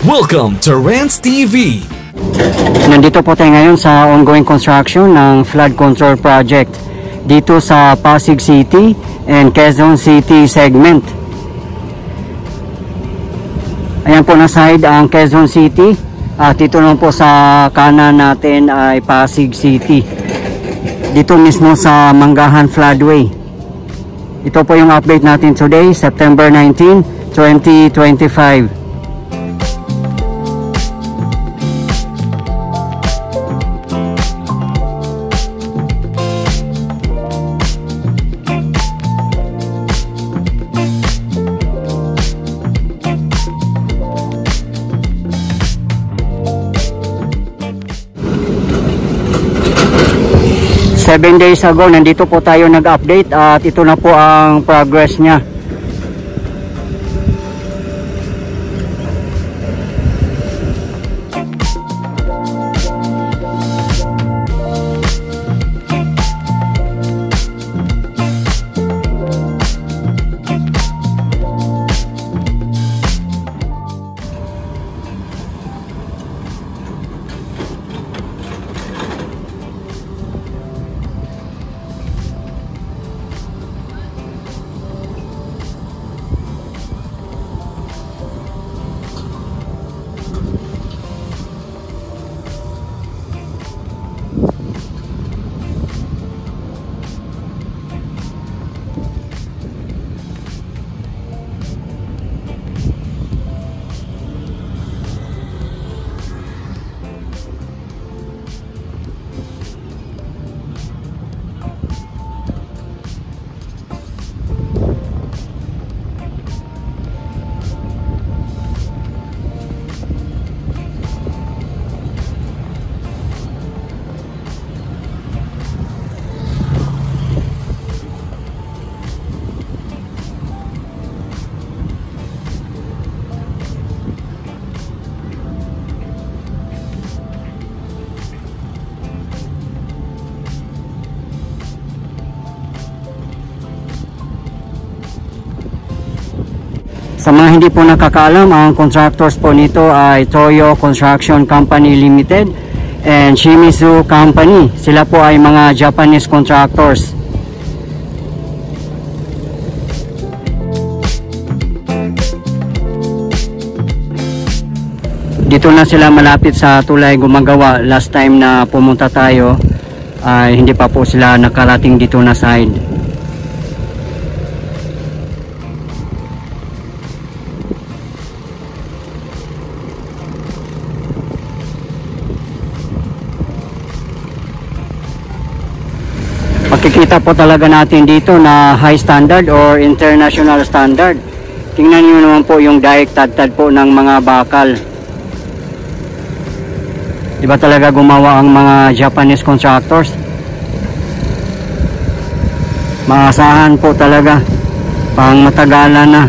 Welcome to Rants TV. Nandito po tayo ngayon sa ongoing construction ng flood control project dito sa Pasig City and Quezon City segment. Ayan po na side ang Quezon City at dito naman po sa kanan natin ay Pasig City. Dito mismo sa Manggahan Floodway. Ito po yung update natin today, September 19, 2025. 7 days ago, nandito po tayo nag-update at ito na po ang progress niya. Sa mga hindi po nakakaalam, ang contractors po nito ay Toyo Construction Company Limited and Shimizu Company. Sila po ay mga Japanese contractors. Dito na sila malapit sa tulay gumagawa. Last time na pumunta tayo ay hindi pa po sila nakarating dito na side. Makikita po talaga natin dito na high standard or international standard. Tingnan niyo naman po yung daik tad-tad po ng mga bakal. Diba talaga gumawa ang mga Japanese contractors? Maasahan po talaga. Pang matagalan na.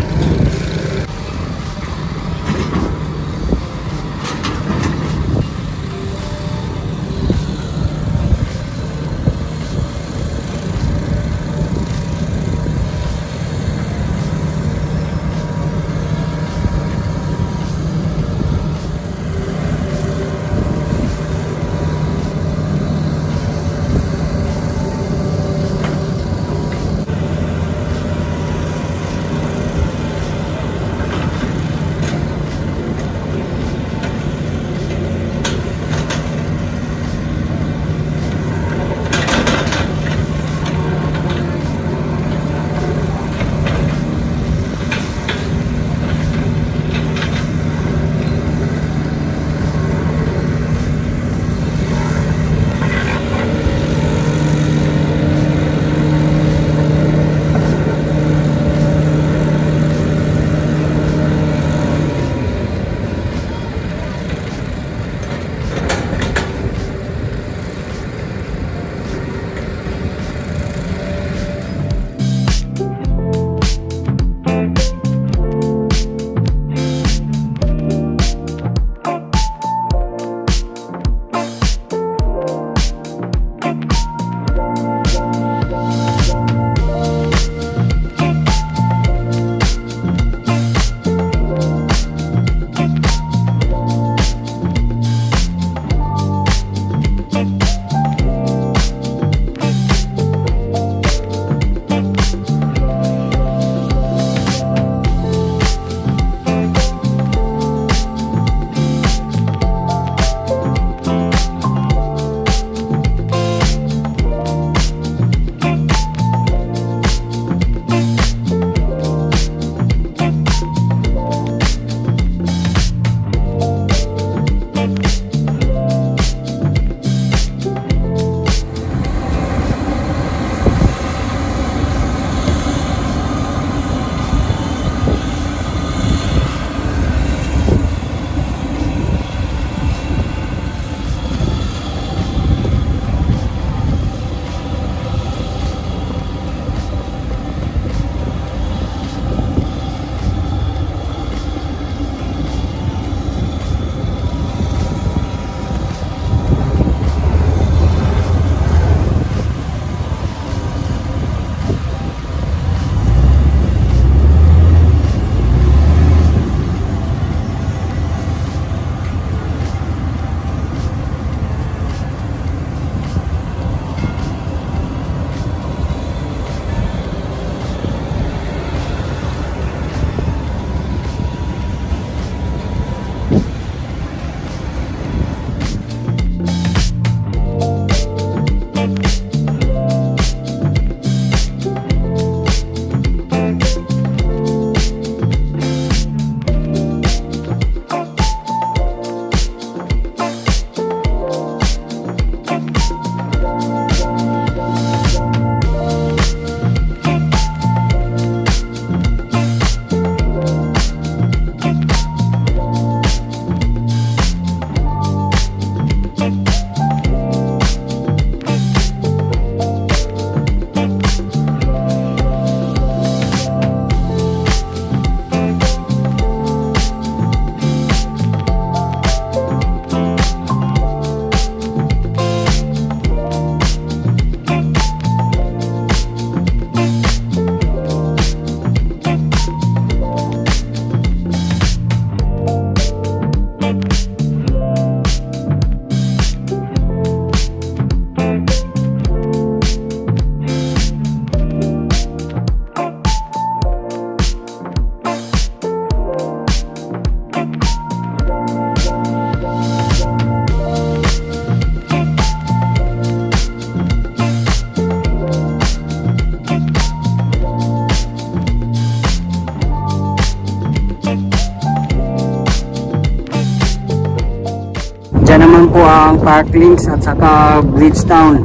Diyan naman po ang Parklinks at saka Bridgetown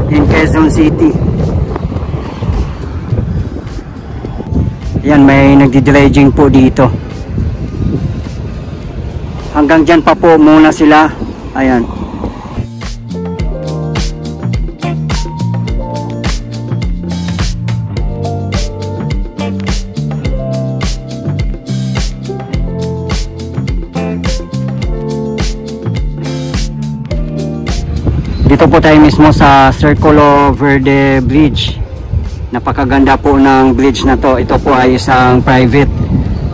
in Quezon City. Yan, may nagdi-dredging po dito. Hanggang dyan pa po muna sila. Ayan. Dito po tayo mismo sa Circulo Verde Bridge. Napakaganda po ng bridge na to. Ito po ay isang private.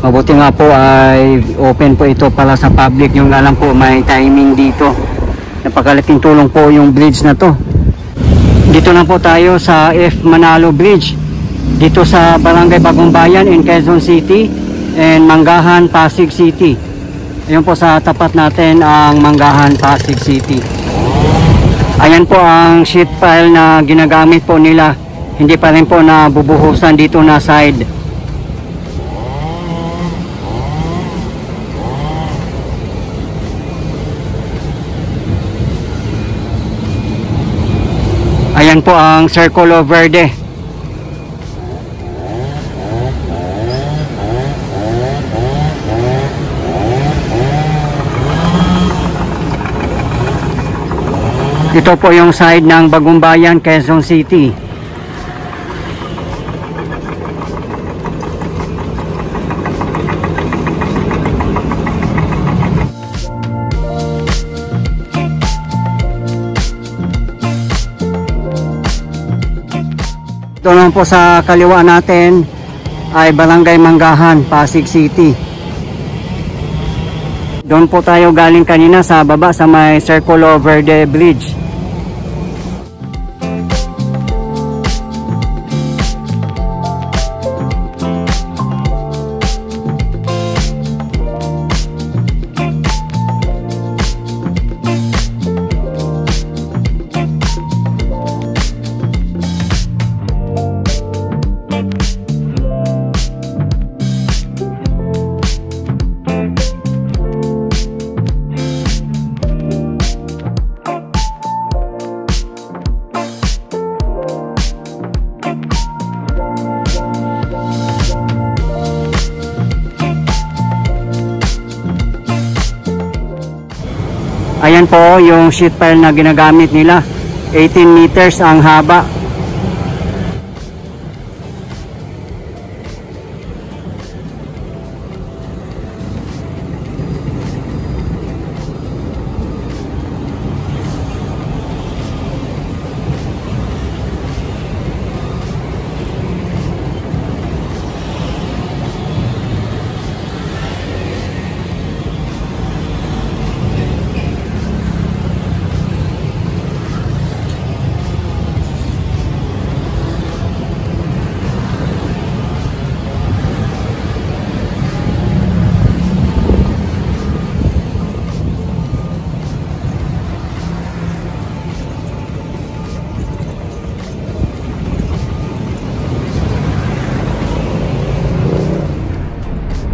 Mabuti nga po ay open po ito pala sa public. Yung alam po may timing dito. Napakalaking tulong po yung bridge na to. Dito na po tayo sa F. Manalo Bridge. Dito sa Barangay Bagong Bayan in Quezon City and Manggahan, Pasig City. Ayun po sa tapat natin ang Manggahan, Pasig City. Ayan po ang sheet pile na ginagamit po nila. Hindi pa rin po nabubuhusan dito na side. Ayan po ang Circulo Verde. Ito po yung side ng Bagong Bayan, Quezon City. Ito naman po sa kaliwa natin ay Barangay Manggahan, Pasig City. Doon po tayo galing kanina sa baba sa may Circulo Verde Bridge. Ayan po yung sheet pile na ginagamit nila. 18 meters ang haba.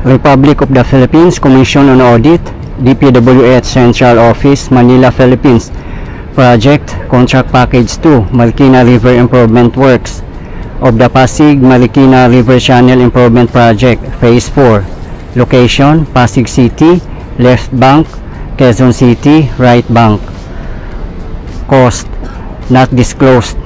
Republic of the Philippines Commission on Audit, DPWH Central Office, Manila, Philippines. Project Contract Package 2, Marikina River Improvement Works of the Pasig Marikina River Channel Improvement Project, Phase 4. Location, Pasig City, left bank, Quezon City, right bank. Cost, not disclosed.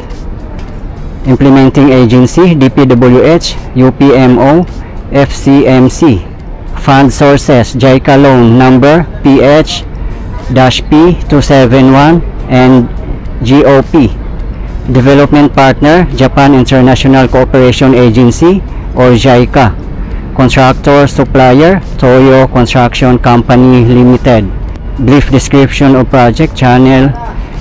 Implementing Agency, DPWH, UPMO, FCMC. Fund sources, JICA loan number PH-P271 and GOP. Development partner, Japan International Cooperation Agency or JICA. Contractor supplier, Toyo Construction Company Limited. Brief description of project, channel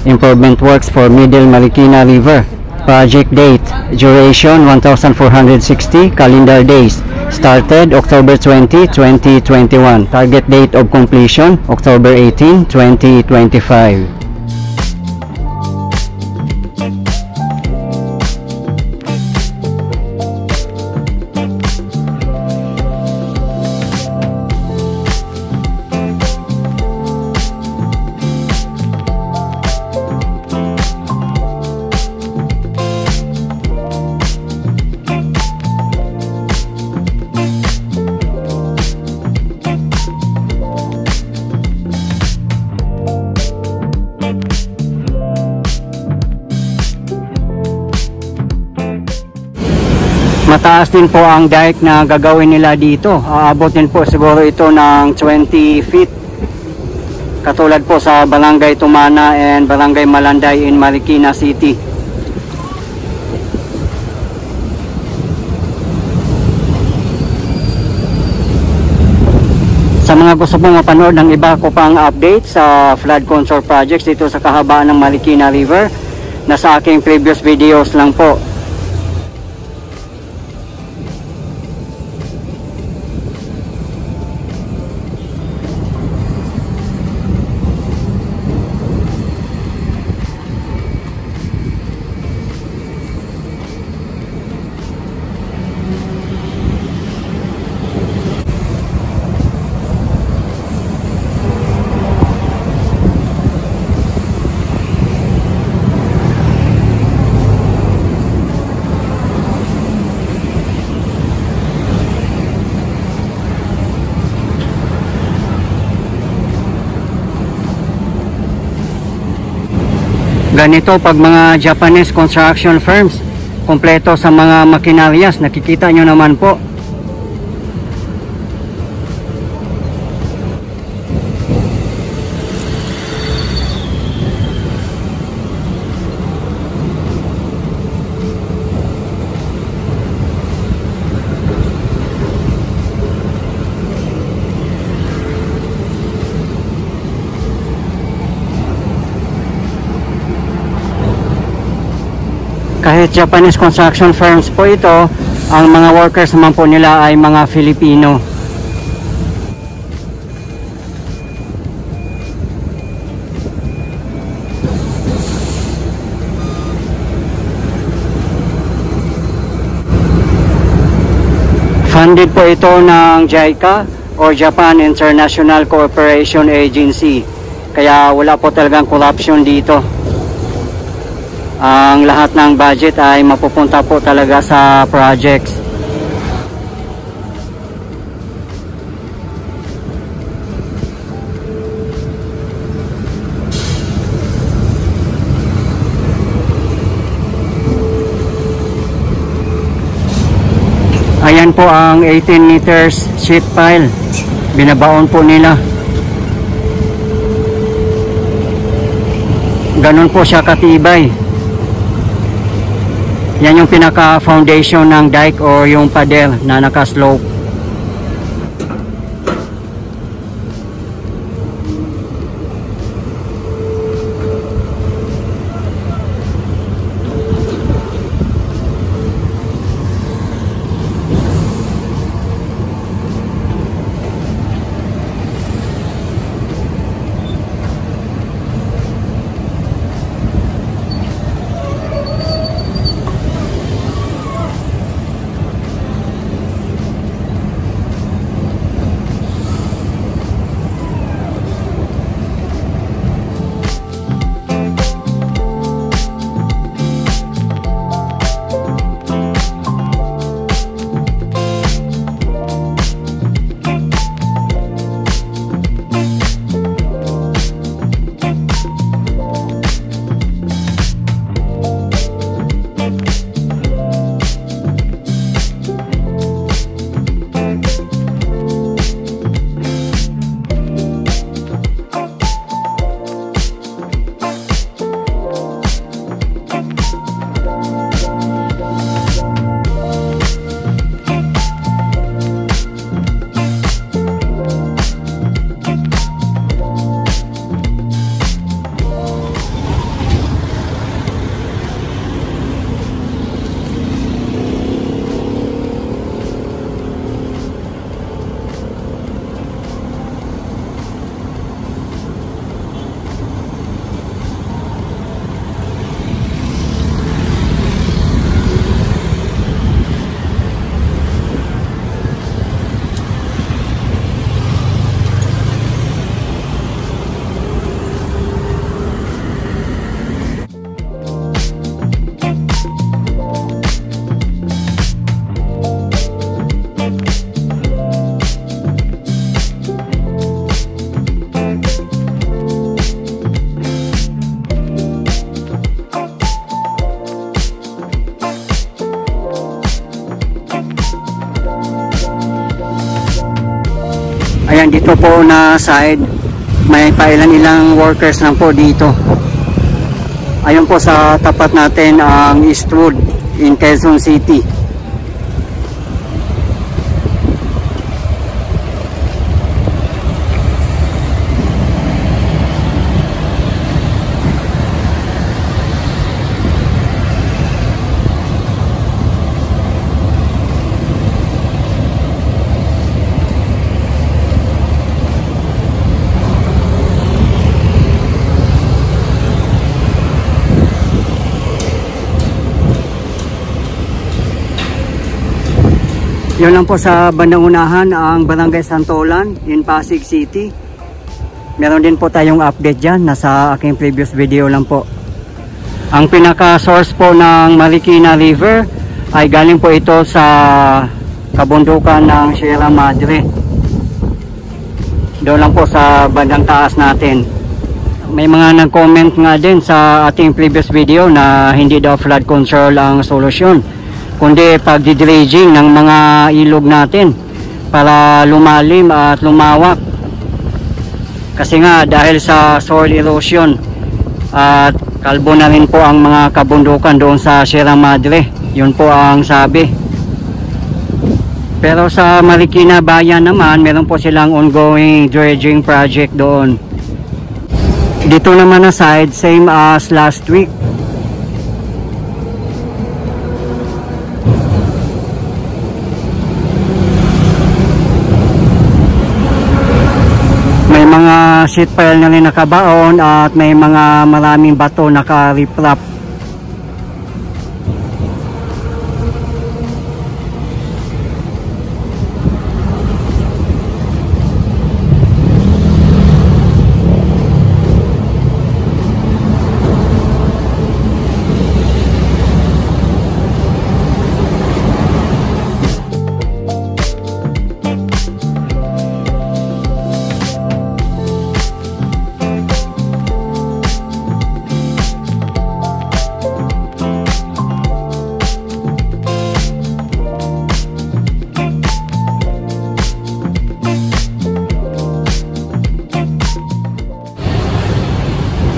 improvement works for Middle Marikina River. Project date, duration 1,460 calendar days. Started October 20, 2021. Target date of completion October 18, 2025. mataas din po ang dike na gagawin nila dito. Aabot din po siguro ito ng 20 feet. Katulad po sa Barangay Tumana and Barangay Malanday in Marikina City. Sa mga gusto pong mapanood ng iba ko pang update sa flood control projects dito sa kahabaan ng Marikina River, nasa aking previous videos lang po. Ganito pag mga Japanese construction firms, kompleto sa mga makinaryas, nakikita nyo naman po. Kahit Japanese construction firms po ito, ang mga workers naman po nila ay mga Filipino. Funded po ito ng JICA o Japan International Cooperation Agency. Kaya wala po talagang corruption dito. Ang lahat ng budget ay mapupunta po talaga sa projects. Ayan po ang 18 meters sheet pile. Binabaon po nila. Ganon po siya katibay. Yan yung pinaka foundation ng dike o yung pader na naka-slope. Ayan, dito po na side, may pailan-ilang workers lang po dito. Ayun po sa tapat natin ang Eastwood in Quezon City. Yun lang po sa bandang unahan ang Barangay Santolan in Pasig City. Meron din po tayong update dyan. Nasa aking previous video lang po. Ang pinaka-source po ng Marikina River ay galing po ito sa kabundukan ng Sierra Madre. Doon lang po sa bandang taas natin. May mga nag-comment nga din sa ating previous video na hindi daw flood control ang solusyon, kundi pagdi-dredging ng mga ilog natin para lumalim at lumawak. Kasi nga dahil sa soil erosion at kalbo na rin po ang mga kabundukan doon sa Sierra Madre. Yun po ang sabi. Pero sa Marikina Bayan naman, meron po silang ongoing dredging project doon. Dito naman na side, same as last week. May mga sheet pile na rin nakabaon at may mga maraming bato naka-riprap.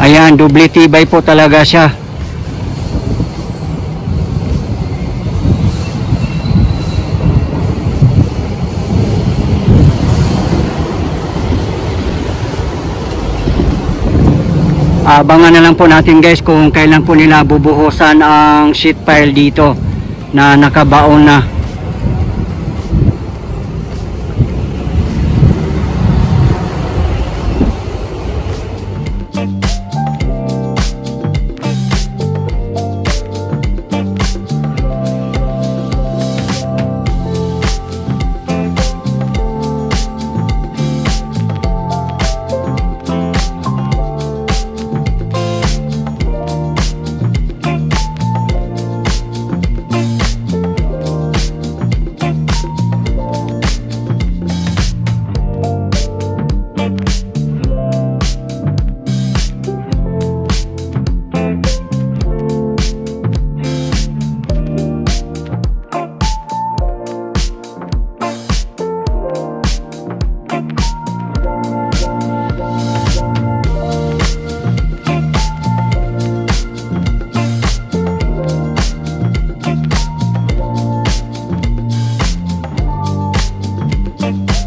Ayan, doble tibay po talaga siya. Abangan na lang po natin guys kung kailan po nila bubuhusan ang sheet pile dito na nakabaon na.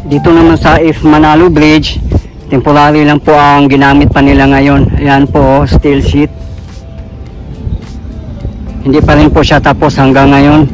Dito naman sa If Manalo Bridge, temporary lang po ang ginamit pa nila ngayon. Ayan po, steel sheet. Hindi pa rin po siya tapos hanggang ngayon.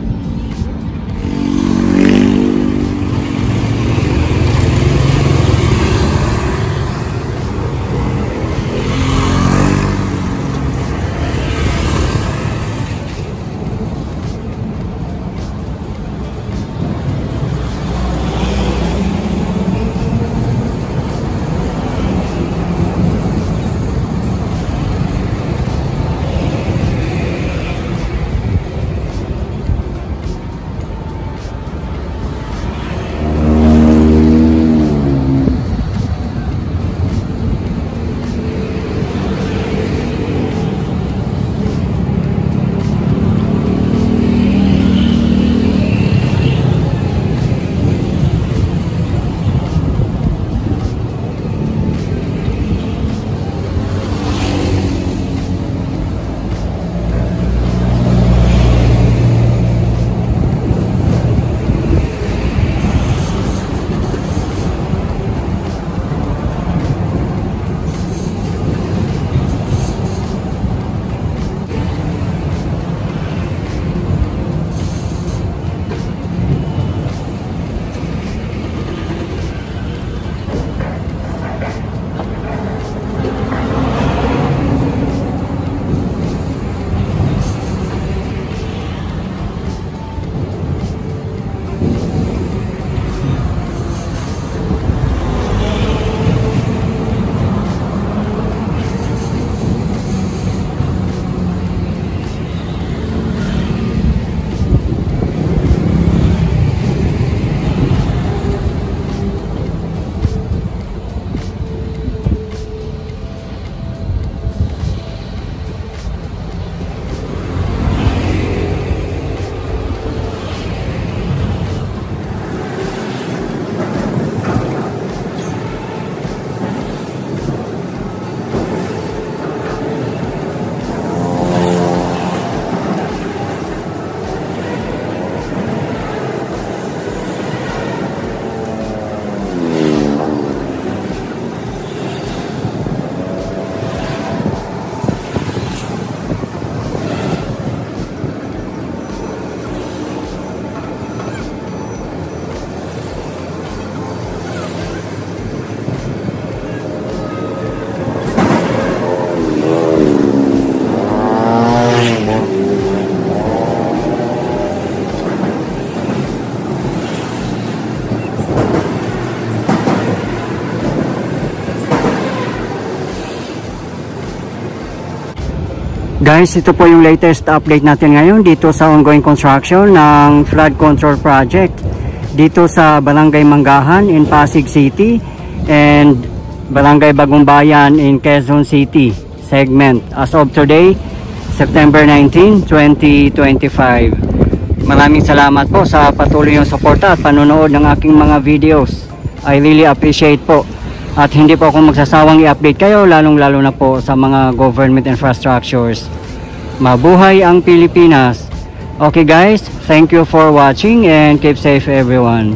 Guys, ito po yung latest update natin ngayon dito sa ongoing construction ng flood control project dito sa Barangay Manggahan in Pasig City and Barangay Bagong Bayan in Quezon City segment as of today, September 19, 2025. Maraming salamat po sa patuloy yung suporta at panonood ng aking mga videos. I really appreciate po. At hindi po ako magsasawang i-update kayo lalong-lalo na po sa mga government infrastructures. Mabuhay ang Pilipinas! Okay guys, thank you for watching and keep safe everyone.